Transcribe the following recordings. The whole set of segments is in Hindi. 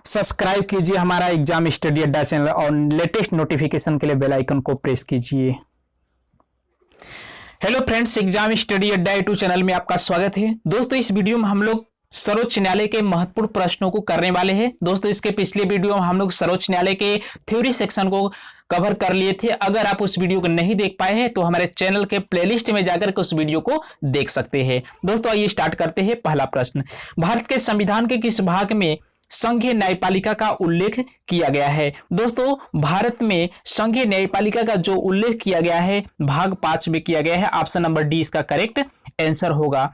सब्सक्राइब कीजिए हमारा एग्जाम स्टडी अड्डा चैनल और लेटेस्ट नोटिफिकेशन के लिए बेल आइकन को प्रेस कीजिए। हेलो फ्रेंड्स, एग्जाम स्टडी अड्डा यूट्यूब चैनल में आपका स्वागत है। दोस्तों, इस वीडियो में हम लोग सर्वोच्च न्यायालय के महत्वपूर्ण प्रश्नों को करने वाले हैं। दोस्तों, इसके पिछले वीडियो में हम लोग सर्वोच्च न्यायालय के थ्योरी सेक्शन को कवर कर लिए थे। अगर आप उस वीडियो को नहीं देख पाए हैं तो हमारे चैनल के प्लेलिस्ट में जाकर के उस वीडियो को देख सकते हैं। दोस्तों, आइए स्टार्ट करते हैं। पहला प्रश्न, भारत के संविधान के किस भाग में संघीय न्यायपालिका का उल्लेख किया गया है? दोस्तों, भारत में संघीय न्यायपालिका का जो उल्लेख किया गया है भाग 5 में किया गया है। ऑप्शन नंबर डी इसका करेक्ट आंसर होगा।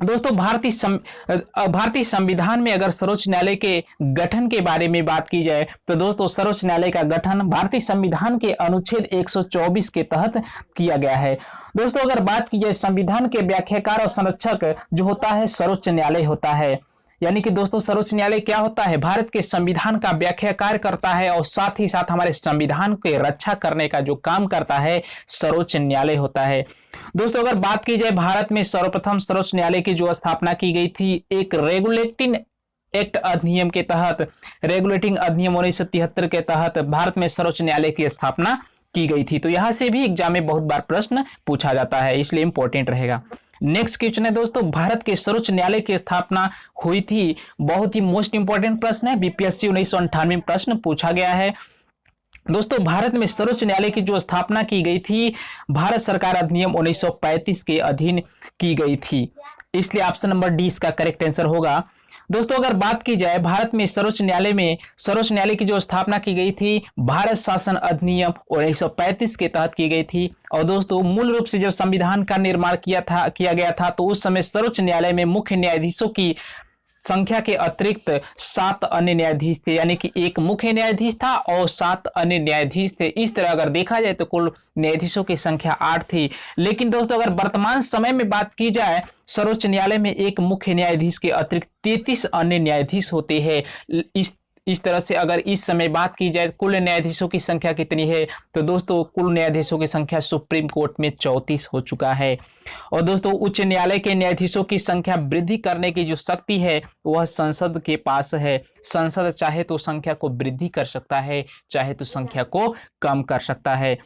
दोस्तों, भारतीय संविधान में अगर सर्वोच्च न्यायालय के गठन के बारे में बात की जाए तो दोस्तों, सर्वोच्च न्यायालय का गठन भारतीय संविधान के अनुच्छेद 124 के तहत किया गया है। दोस्तों, अगर बात की जाए संविधान के व्याख्याकार और संरक्षक जो होता है सर्वोच्च न्यायालय होता है। यानी कि दोस्तों, सर्वोच्च न्यायालय क्या होता है? भारत के संविधान का व्याख्याकार करता है और साथ ही साथ हमारे संविधान के रक्षा करने का जो काम करता है सर्वोच्च न्यायालय होता है। दोस्तों, अगर बात की जाए भारत में सर्वप्रथम सर्वोच्च न्यायालय की जो स्थापना की गई थी एक रेगुलेटिंग एक्ट अधिनियम के तहत, रेगुलेटिंग अधिनियम 1973 के तहत भारत में सर्वोच्च न्यायालय की स्थापना की गई थी। तो यहां से भी एग्जाम में बहुत बार प्रश्न पूछा जाता है, इसलिए इंपॉर्टेंट रहेगा। नेक्स्ट क्वेश्चन है दोस्तों, भारत के सर्वोच्च न्यायालय की स्थापना हुई थी। बहुत ही मोस्ट इंपॉर्टेंट प्रश्न है, बीपीएससी 1998 में प्रश्न पूछा गया है। दोस्तों, भारत में सर्वोच्च न्यायालय की जो स्थापना की गई थी भारत सरकार अधिनियम 1935 के अधीन की गई थी, इसलिए ऑप्शन नंबर डी इसका करेक्ट आंसर होगा। दोस्तों, अगर बात की जाए भारत में सर्वोच्च न्यायालय की जो स्थापना की गई थी भारत शासन अधिनियम 1935 के तहत की गई थी। और दोस्तों, मूल रूप से जब संविधान का निर्माण किया गया था तो उस समय सर्वोच्च न्यायालय में मुख्य न्यायाधीशों की संख्या के अतिरिक्त 7 अन्य न्यायाधीश थे। यानी कि एक मुख्य न्यायाधीश था और 7 अन्य न्यायाधीश थे। इस तरह अगर देखा जाए तो कुल न्यायाधीशों की संख्या 8 थी। लेकिन दोस्तों, अगर वर्तमान समय में बात की जाए सर्वोच्च न्यायालय में एक मुख्य न्यायाधीश के अतिरिक्त 33 अन्य न्यायाधीश होते हैं। इस तरह से अगर इस समय बात की जाए कुल न्यायाधीशों की संख्या कितनी है तो दोस्तों, कुल न्यायाधीशों की संख्या सुप्रीम कोर्ट में 34 हो चुका है। और दोस्तों, उच्च न्यायालय के न्यायाधीशों की संख्या वृद्धि करने की जो शक्ति है वह संसद के पास है। संसद चाहे तो संख्या को वृद्धि कर सकता है, चाहे तो संख्या को कम कर सकता है।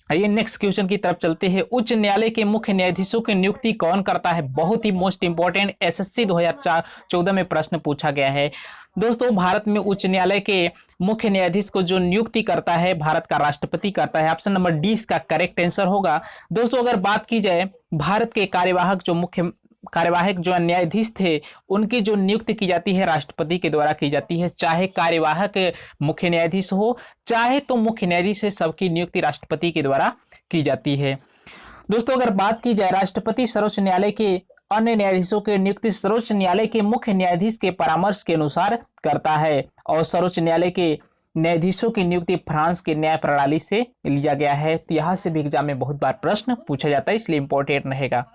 आइए नेक्स्ट क्वेश्चन की तरफ चलते हैं। उच्च न्यायालय के मुख्य न्यायाधीशों की नियुक्ति कौन करता है? बहुत ही मोस्ट इंपॉर्टेंट, एसएससी 2014 में प्रश्न पूछा गया है। दोस्तों, भारत में उच्च न्यायालय के मुख्य न्यायाधीश को जो नियुक्ति करता है भारत का राष्ट्रपति करता है। ऑप्शन नंबर डी इसका करेक्ट आंसर होगा। दोस्तों, अगर बात की जाए भारत के कार्यवाहक जो न्यायाधीश थे उनकी जो नियुक्ति की जाती है राष्ट्रपति के द्वारा की जाती है। चाहे कार्यवाहक मुख्य न्यायाधीश हो चाहे तो मुख्य न्यायाधीश है, सबकी नियुक्ति राष्ट्रपति के द्वारा की जाती है। दोस्तों, अगर बात की जाए राष्ट्रपति सर्वोच्च न्यायालय के अन्य न्यायाधीशों की नियुक्ति सर्वोच्च न्यायालय के मुख्य न्यायाधीश के परामर्श के अनुसार करता है। और सर्वोच्च न्यायालय के न्यायाधीशों की नियुक्ति फ्रांस के न्याय प्रणाली से लिया गया है। तो यहां से भी एग्जाम में बहुत बार प्रश्न पूछा जाता है, इसलिए इंपॉर्टेंट रहेगा।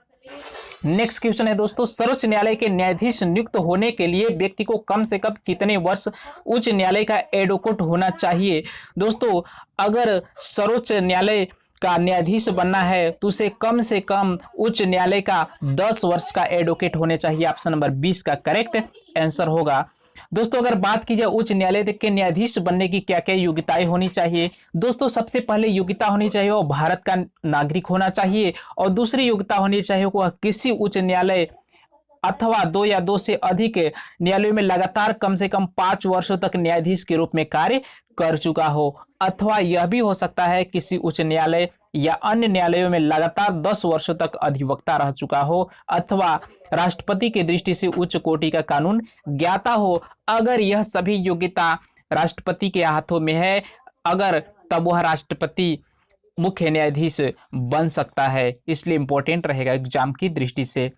नेक्स्ट क्वेश्चन है दोस्तों, सर्वोच्च न्यायालय के न्यायाधीश नियुक्त होने के लिए व्यक्ति को कम से कम कितने वर्ष उच्च न्यायालय का एडवोकेट होना चाहिए? दोस्तों, अगर सर्वोच्च न्यायालय का न्यायाधीश बनना है तो उसे कम से कम उच्च न्यायालय का 10 वर्ष का एडवोकेट होने चाहिए। ऑप्शन नंबर 20 का करेक्ट आंसर होगा। दोस्तों, अगर बात की जाए उच्च न्यायालय के न्यायाधीश बनने की क्या क्या योग्यताएं होनी चाहिए? दोस्तों, सबसे पहले योग्यता होनी चाहिए वो भारत का नागरिक होना चाहिए। और दूसरी योग्यता होनी चाहिए वह किसी उच्च न्यायालय अथवा 2 या 2 से अधिक न्यायालयों में लगातार कम से कम 5 वर्षों तक न्यायाधीश के रूप में कार्य कर चुका हो। अथवा यह भी हो सकता है किसी उच्च न्यायालय या अन्य न्यायालयों में लगातार 10 वर्षों तक अधिवक्ता रह चुका हो। अथवा राष्ट्रपति की दृष्टि से उच्च कोटि का कानून ज्ञाता हो। अगर यह सभी योग्यता राष्ट्रपति के हाथों में है तब वह राष्ट्रपति मुख्य न्यायाधीश बन सकता है, इसलिए इंपॉर्टेंट रहेगा एग्जाम की दृष्टि से।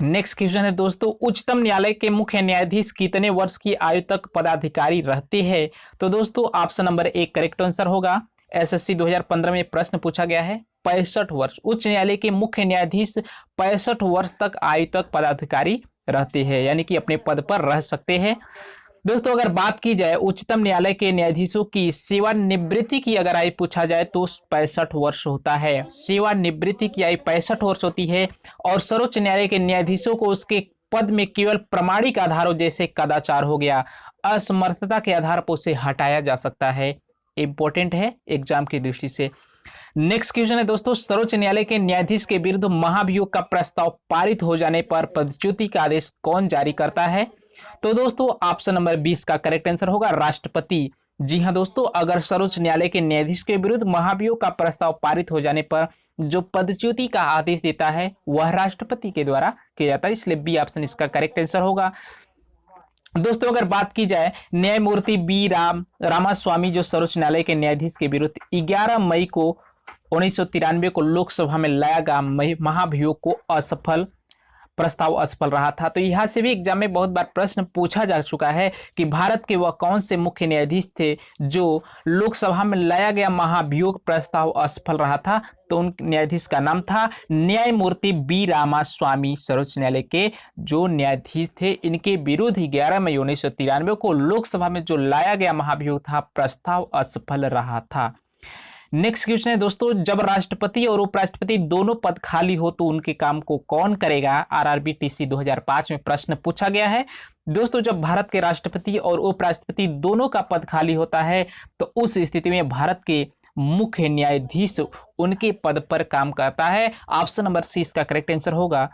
नेक्स्ट क्वेश्चन है दोस्तों, उच्चतम न्यायालय के मुख्य न्यायाधीश कितने वर्ष की आयु तक पदाधिकारी रहते हैं? तो दोस्तों, ऑप्शन नंबर 1 करेक्ट आंसर होगा। एसएससी 2015 में प्रश्न पूछा गया है। 65 वर्ष उच्च न्यायालय के मुख्य न्यायाधीश 65 वर्ष तक आयु तक पदाधिकारी रहते हैं, यानी कि अपने पद पर रह सकते हैं। दोस्तों, अगर बात की जाए उच्चतम न्यायालय के न्यायाधीशों की सेवानिवृत्ति की अगर आयु पूछा जाए तो 65 वर्ष होता है। सेवानिवृत्ति की आयु 65 वर्ष होती है। और सर्वोच्च न्यायालय के न्यायाधीशों को उसके पद में केवल प्रामाणिक आधारों जैसे कदाचार हो गया, असमर्थता के आधार पर उसे हटाया जा सकता है। इंपॉर्टेंट है एग्जाम की दृष्टि से। नेक्स्ट क्वेश्चन है दोस्तों, सर्वोच्च न्यायालय के न्यायाधीश के विरुद्ध महाभियोग का प्रस्ताव पारित हो जाने पर पदच्युति का आदेश कौन जारी करता है? तो दोस्तों ऑप्शन नंबर 20 का करेक्ट आंसर होगा राष्ट्रपति। जी हां दोस्तों, अगर सर्वोच्च न्यायालय के न्यायाधीश के विरुद्ध महाभियोग का प्रस्ताव पारित हो जाने पर जो पदच्युति का आदेश देता है वह राष्ट्रपति के द्वारा किया जाता है, इसलिए बी ऑप्शन इसका करेक्ट आंसर होगा। दोस्तों अगर बात की जाए न्यायमूर्ति बी रामास्वामी जो सर्वोच्च न्यायालय के न्यायाधीश के विरुद्ध 11 मई को 1993 को लोकसभा में लाया गया महाभियोग को प्रस्ताव असफल रहा था। तो यहां से भी एग्जाम में बहुत बार प्रश्न पूछा जा चुका है कि भारत के वह कौन से मुख्य न्यायाधीश थे जो लोकसभा में लाया गया महाभियोग प्रस्ताव असफल रहा था। तो उन न्यायाधीश का नाम था न्यायमूर्ति बी रामास्वामी। सर्वोच्च न्यायालय के जो न्यायाधीश थे इनके विरुद्ध 11 मई 1993 को लोकसभा में जो लाया गया महाभियोग था प्रस्ताव असफल रहा था। नेक्स्ट क्वेश्चन है दोस्तों, जब राष्ट्रपति और उपराष्ट्रपति दोनों पद खाली हो तो उनके काम को कौन करेगा? आरआरबी टीसी 2005 में प्रश्न पूछा गया है। दोस्तों जब भारत के राष्ट्रपति और उपराष्ट्रपति दोनों का पद खाली होता है तो उस स्थिति में भारत के मुख्य न्यायाधीश उनके पद पर काम करता है। ऑप्शन नंबर सी इसका करेक्ट आंसर होगा।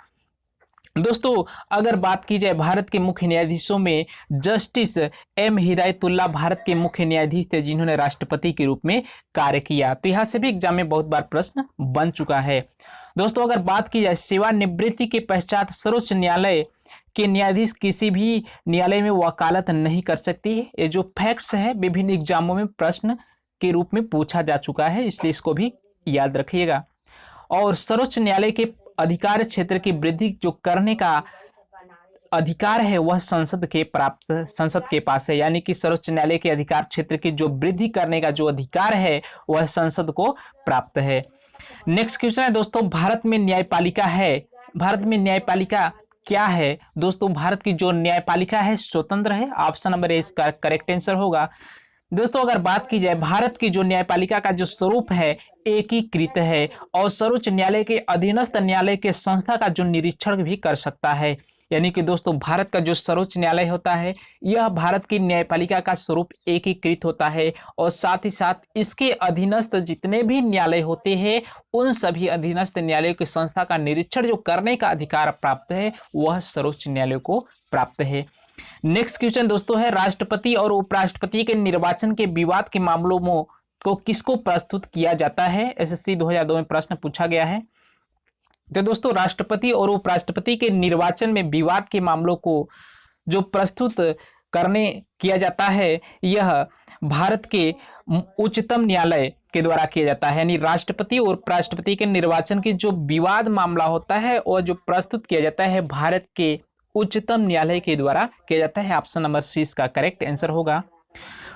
दोस्तों अगर बात की जाए भारत के मुख्य न्यायाधीशों में जस्टिस एम हिदायतुल्लाह भारत के मुख्य न्यायाधीश थे जिन्होंने राष्ट्रपति के रूप में कार्य किया। तो यहां से भी एग्जाम में बहुत बार प्रश्न बन चुका है। दोस्तों अगर बात की जाए सेवानिवृत्ति के पश्चात सर्वोच्च न्यायालय के न्यायाधीश किसी भी न्यायालय में वकालत नहीं कर सकती। ये जो फैक्ट्स है विभिन्न एग्जामों में प्रश्न के रूप में पूछा जा चुका है, इसलिए इसको भी याद रखिएगा। और सर्वोच्च न्यायालय के अधिकार क्षेत्र की वृद्धि जो करने का अधिकार है वह संसद के पास है, यानी कि सर्वोच्च न्यायालय के अधिकार क्षेत्र की जो वृद्धि करने का जो अधिकार है वह संसद को प्राप्त है। नेक्स्ट क्वेश्चन है दोस्तों, भारत में न्यायपालिका है, भारत में न्यायपालिका क्या है? दोस्तों भारत की जो न्यायपालिका है स्वतंत्र है। ऑप्शन नंबर ए इसका करेक्ट आंसर होगा। दोस्तों अगर बात की जाए भारत की जो न्यायपालिका का जो स्वरूप है एकीकृत है और सर्वोच्च न्यायालय के अधीनस्थ न्यायालय के संस्था का जो निरीक्षण भी कर सकता है, यानी कि दोस्तों भारत का जो सर्वोच्च न्यायालय होता है यह भारत की न्यायपालिका का स्वरूप एकीकृत होता है और साथ ही साथ इसके अधीनस्थ जितने भी न्यायालय होते हैं उन सभी अधीनस्थ न्यायालयों की संस्था का निरीक्षण जो करने का अधिकार प्राप्त है वह सर्वोच्च न्यायालय को प्राप्त है। नेक्स्ट क्वेश्चन दोस्तों है, राष्ट्रपति और उपराष्ट्रपति के निर्वाचन के विवाद के मामलों को किसको प्रस्तुत किया जाता है? एसएससी 2002 में प्रश्न पूछा गया है। तो दोस्तों राष्ट्रपति और उपराष्ट्रपति के निर्वाचन में विवाद के मामलों को जो प्रस्तुत किया जाता है यह भारत के उच्चतम न्यायालय के द्वारा किया जाता है। यानी राष्ट्रपति और उपराष्ट्रपति के निर्वाचन की जो विवाद मामला होता है और जो प्रस्तुत किया जाता है भारत के उच्चतम न्यायालय के द्वारा किया जाता है। ऑप्शन नंबर सी इसका करेक्ट आंसर होगा।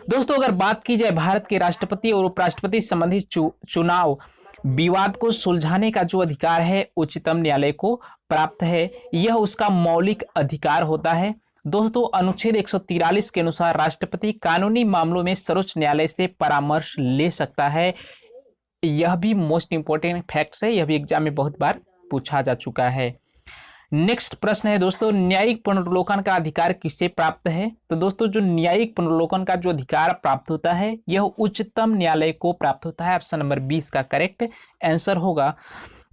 दोस्तों अगर बात की जाए भारत के राष्ट्रपति और उपराष्ट्रपति संबंधी चुनाव विवाद को सुलझाने का जो अधिकार है उच्चतम न्यायालय को प्राप्त है, यह उसका मौलिक अधिकार होता है। दोस्तों अनुच्छेद 143 के अनुसार राष्ट्रपति कानूनी मामलों में सर्वोच्च न्यायालय से परामर्श ले सकता है। यह भी मोस्ट इंपोर्टेंट फैक्ट्स है, यह भी एग्जाम में बहुत बार पूछा जा चुका है। नेक्स्ट प्रश्न है दोस्तों, न्यायिक पुनर्लोकन का अधिकार किसे प्राप्त है? तो दोस्तों जो न्यायिक पुनर्लोकन का जो अधिकार प्राप्त होता है यह उच्चतम न्यायालय को प्राप्त होता है। ऑप्शन नंबर 20 का करेक्ट आंसर होगा।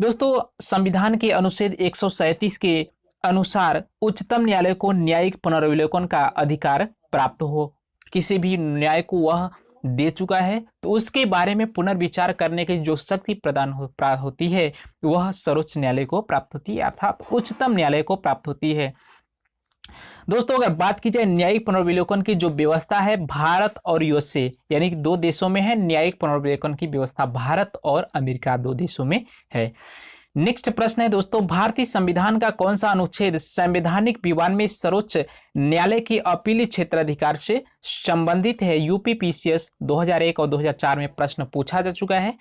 दोस्तों संविधान के अनुच्छेद 137 के अनुसार उच्चतम न्यायालय को न्यायिक पुनर्विलोकन का अधिकार प्राप्त हो, किसी भी न्याय को वह दे चुका है तो उसके बारे में पुनर्विचार करने की जो शक्ति प्रदान होती है वह सर्वोच्च न्यायालय को प्राप्त होती है, अर्थात उच्चतम न्यायालय को प्राप्त होती है। दोस्तों अगर बात की जाए न्यायिक पुनर्विलोकन की जो व्यवस्था है भारत और यूएसए यानी कि दो देशों में है न्यायिक पुनर्विलोकन की व्यवस्था, भारत और अमेरिका दो देशों में है। नेक्स्ट प्रश्न है दोस्तों, भारतीय संविधान का कौन सा अनुच्छेद संवैधानिक विवाद में सर्वोच्च न्यायालय की अपीली क्षेत्राधिकार से संबंधित है? यूपीपीसीएस 2001 और 2004 में प्रश्न पूछा जा चुका है।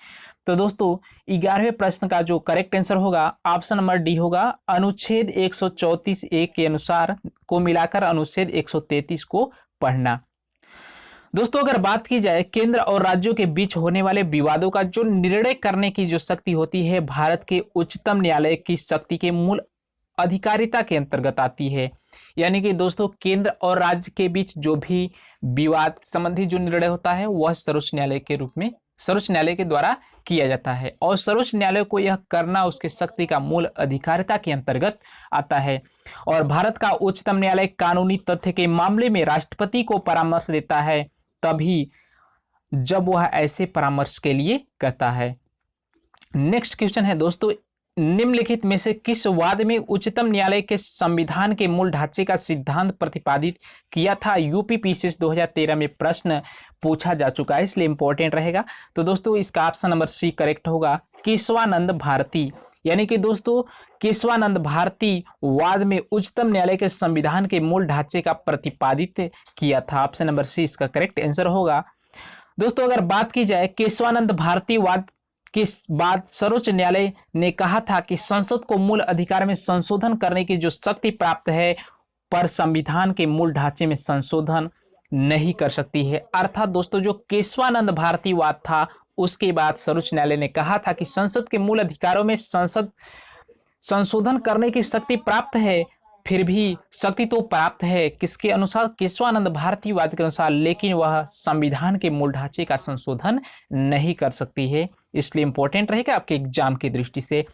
तो दोस्तों 11वें प्रश्न का जो करेक्ट आंसर होगा ऑप्शन नंबर डी होगा। अनुच्छेद 134(a) के अनुसार को मिलाकर अनुच्छेद 133 को पढ़ना। दोस्तों अगर बात की जाए केंद्र और राज्यों के बीच होने वाले विवादों का जो निर्णय करने की जो शक्ति होती है भारत के उच्चतम न्यायालय की शक्ति के मूल अधिकारिता के अंतर्गत आती है। यानी कि दोस्तों केंद्र और राज्य के बीच जो भी विवाद संबंधी जो निर्णय होता है वह सर्वोच्च न्यायालय के रूप में सर्वोच्च न्यायालय के द्वारा किया जाता है और सर्वोच्च न्यायालय को यह करना उसके शक्ति का मूल अधिकारिता के अंतर्गत आता है। और भारत का उच्चतम न्यायालय कानूनी तथ्य के मामले में राष्ट्रपति को परामर्श देता है तभी जब वह ऐसे परामर्श के लिए कहता है। नेक्स्ट क्वेश्चन है दोस्तों, निम्नलिखित में से किस वाद में उच्चतम न्यायालय के संविधान के मूल ढांचे का सिद्धांत प्रतिपादित किया था? यूपी पीसीएस 2013 में प्रश्न पूछा जा चुका है, इसलिए इंपॉर्टेंट रहेगा। तो दोस्तों इसका ऑप्शन नंबर सी करेक्ट होगा, केशवानंद भारती। यानी कि दोस्तों केशवानंद भारती वाद में उच्चतम न्यायालय के संविधान के मूल ढांचे का प्रतिपादित किया था। ऑप्शन नंबर सी इसका करेक्ट आंसर होगा। दोस्तों अगर बात की जाए केशवानंद भारती वाद के बाद सर्वोच्च न्यायालय ने कहा था कि संसद को मूल अधिकार में संशोधन करने की जो शक्ति प्राप्त है पर संविधान के मूल ढांचे में संशोधन नहीं कर सकती है। अर्थात दोस्तों जो केशवानंद भारती वाद था उसके बाद सर्वोच्च न्यायालय ने कहा था कि संसद के मूल अधिकारों में संशोधन करने की शक्ति प्राप्त है, फिर भी शक्ति तो प्राप्त है किसके अनुसार? केशवानंद भारती वाद के अनुसार, लेकिन वह संविधान के मूल ढांचे का संशोधन नहीं कर सकती है। इसलिए इंपॉर्टेंट रहेगा आपके एग्जाम की दृष्टि से।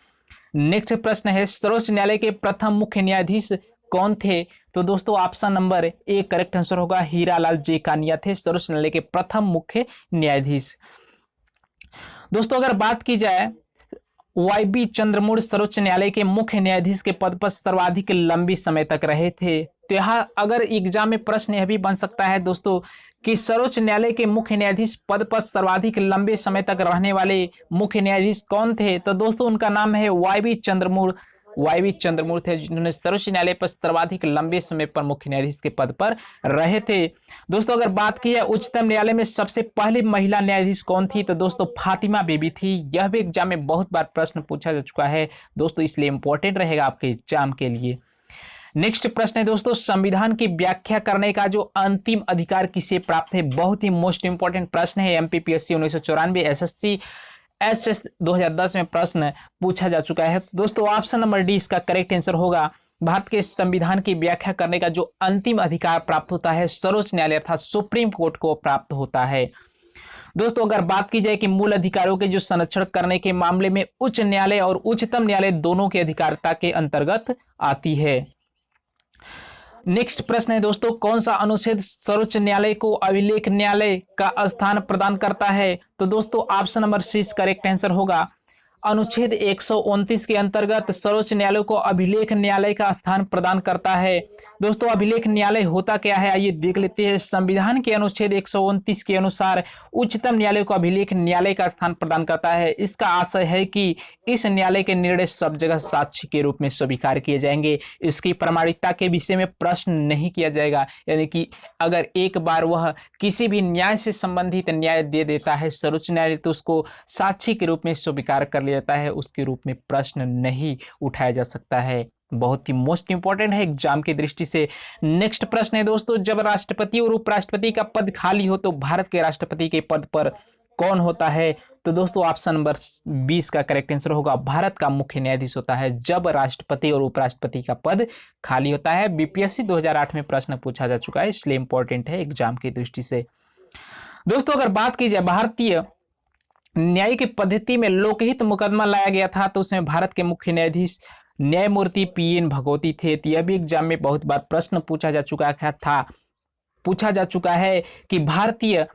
नेक्स्ट प्रश्न है, सर्वोच्च न्यायालय के प्रथम मुख्य न्यायाधीश कौन थे? तो दोस्तों option number A correct answer होगा, हीरालाल जे कानिया थे सर्वोच्च न्यायालय के प्रथम मुख्य न्यायाधीश। दोस्तों अगर बात की जाए वाई.बी. चंद्रचूड़ सर्वोच्च न्यायालय के मुख्य न्यायाधीश के पद पर सर्वाधिक लंबी समय तक रहे थे। तो यहाँ अगर एग्जाम में प्रश्न यह भी बन सकता है दोस्तों कि सर्वोच्च न्यायालय के मुख्य न्यायाधीश पद पर सर्वाधिक लंबे समय तक रहने वाले मुख्य न्यायाधीश कौन थे? तो दोस्तों उनका नाम है वाई.बी. चंद्रचूड़। वाई.बी. चंद्रचूड़ थे जिन्होंने सर्वोच्च न्यायालय पर सर्वाधिक लंबे समय पर मुख्य न्यायाधीश के पद पर रहे थे। दोस्तों अगर बात की है उच्चतम न्यायालय में सबसे पहली महिला न्यायाधीश कौन थी? तो दोस्तों फातिमा बीबी थी। यह भी एग्जाम में बहुत बार प्रश्न पूछा जा चुका है दोस्तों, इसलिए इंपॉर्टेंट रहेगा आपके एग्जाम के लिए। नेक्स्ट प्रश्न है दोस्तों, संविधान की व्याख्या करने का जो अंतिम अधिकार किसे प्राप्त है? बहुत ही मोस्ट इंपॉर्टेंट प्रश्न है। एमपीपीएससी 1994, एसएससी एसएस 2010 में प्रश्न पूछा जा चुका है। दोस्तों ऑप्शन नंबर डी इसका करेक्ट आंसर होगा। भारत के संविधान की व्याख्या करने का जो अंतिम अधिकार प्राप्त होता है सर्वोच्च न्यायालय अर्थात सुप्रीम कोर्ट को प्राप्त होता है। दोस्तों अगर बात की जाए कि मूल अधिकारों के जो संरक्षण करने के मामले में उच्च न्यायालय और उच्चतम न्यायालय दोनों के अधिकारिता के अंतर्गत आती है। नेक्स्ट प्रश्न है दोस्तों, कौन सा अनुच्छेद सर्वोच्च न्यायालय को अभिलेख न्यायालय का स्थान प्रदान करता है? तो दोस्तों option number C correct answer होगा। अनुच्छेद 129 के अंतर्गत सर्वोच्च न्यायालय को अभिलेख न्यायालय का स्थान प्रदान करता है। दोस्तों अभिलेख न्यायालय होता क्या है आइए देख लेते हैं। संविधान के अनुच्छेद 129 के अनुसार उच्चतम न्यायालय को अभिलेख न्यायालय का स्थान प्रदान करता है। इसका आशय है कि इस न्यायालय के निर्णय सब जगह साक्षी के रूप में स्वीकार किए जाएंगे। इसकी प्रामाणिकता के विषय में प्रश्न नहीं किया जाएगा, यानी कि अगर एक बार वह किसी भी न्याय से संबंधित न्याय दे देता है सर्वोच्च न्यायालय तो उसको साक्षी के रूप में स्वीकार कर लिया जाता है, उसके रूप में प्रश्न नहीं उठाया जा सकता है। बहुत ही मोस्ट इंपॉर्टेंट है एग्जाम की दृष्टि से। नेक्स्ट प्रश्न है दोस्तों, जब राष्ट्रपति और उपराष्ट्रपति का पद खाली हो तो भारत के राष्ट्रपति के पद पर कौन होता है? तो दोस्तों ऑप्शन नंबर 20 का करेक्ट आंसर होगा, भारत का मुख्य न्यायाधीश होता है जब राष्ट्रपति और उपराष्ट्रपति का पद खाली होता है। बीपीएससी 2008 में प्रश्न पूछा जा चुका है, इसलिए इंपॉर्टेंट है एग्जाम की दृष्टि से। दोस्तों अगर बात की जाए भारतीय न्यायिक पद्धति में लोकहित मुकदमा लाया गया था तो उसमें भारत के मुख्य न्यायाधीश न्यायमूर्ति पीएन भगवती थे। तो यह भी एग्जाम में बहुत बार प्रश्न पूछा जा चुका है कि भारतीय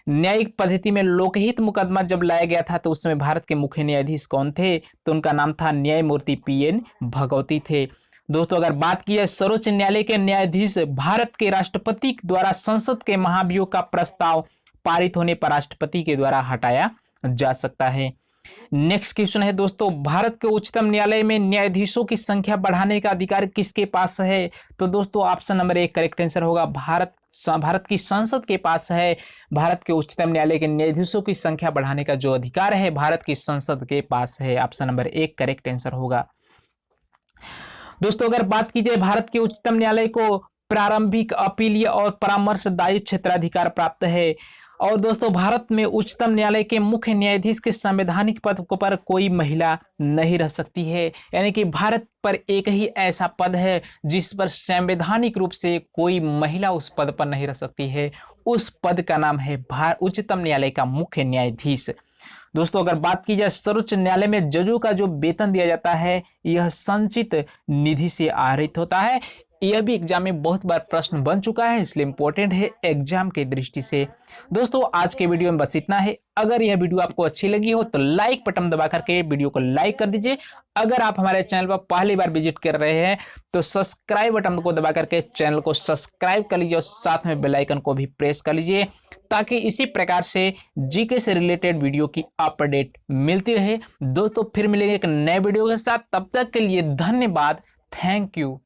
न्यायिक पद्धति में लोकहित मुकदमा जब लाया गया था तो उसमें भारत के मुख्य न्यायाधीश कौन थे? तो उनका नाम था न्यायमूर्ति पीएन भगवती थे। दोस्तों अगर बात की जाए सर्वोच्च न्यायालय के न्यायाधीश भारत के राष्ट्रपति द्वारा संसद के महाभियोग का प्रस्ताव पारित होने पर राष्ट्रपति के द्वारा हटाया जा सकता है। नेक्स्ट क्वेश्चन है दोस्तों, भारत के उच्चतम न्यायालय में न्यायाधीशों की संख्या बढ़ाने का अधिकार किसके पास है? तो दोस्तों ऑप्शन नंबर 1 करेक्ट आंसर होगा, भारत की संसद के पास है। भारत के उच्चतम न्यायालय के न्यायाधीशों की संख्या बढ़ाने का जो अधिकार है भारत की संसद के पास है। ऑप्शन नंबर 1 करेक्ट आंसर होगा। दोस्तों अगर बात की जाए भारत के उच्चतम न्यायालय को प्रारंभिक अपीलीय और परामर्शदायी क्षेत्राधिकार प्राप्त है। और दोस्तों भारत में उच्चतम न्यायालय के मुख्य न्यायाधीश के संवैधानिक पद पर कोई महिला नहीं रह सकती है। यानी कि भारत पर एक ही ऐसा पद है जिस पर संवैधानिक रूप से कोई महिला उस पद पर नहीं रह सकती है। उस पद का नाम है उच्चतम न्यायालय का मुख्य न्यायाधीश। दोस्तों अगर बात की जाए सर्वोच्च न्यायालय में जजों का जो वेतन दिया जाता है यह संचित निधि से आहरित होता है। यह भी एग्जाम में बहुत बार प्रश्न बन चुका है, इसलिए इंपॉर्टेंट है एग्जाम के दृष्टि से। दोस्तों आज के वीडियो में बस इतना है। अगर यह वीडियो आपको अच्छी लगी हो तो लाइक बटन दबा करके वीडियो को लाइक कर दीजिए। अगर आप हमारे चैनल पर पहली बार विजिट कर रहे हैं तो सब्सक्राइब बटन को दबा करके चैनल को सब्सक्राइब कर लीजिए और साथ में बेल आइकन को भी प्रेस कर लीजिए ताकि इसी प्रकार से जीके से रिलेटेड वीडियो की अपडेट मिलती रहे। दोस्तों फिर मिलेंगे एक नए वीडियो के साथ, तब तक के लिए धन्यवाद। Thank you.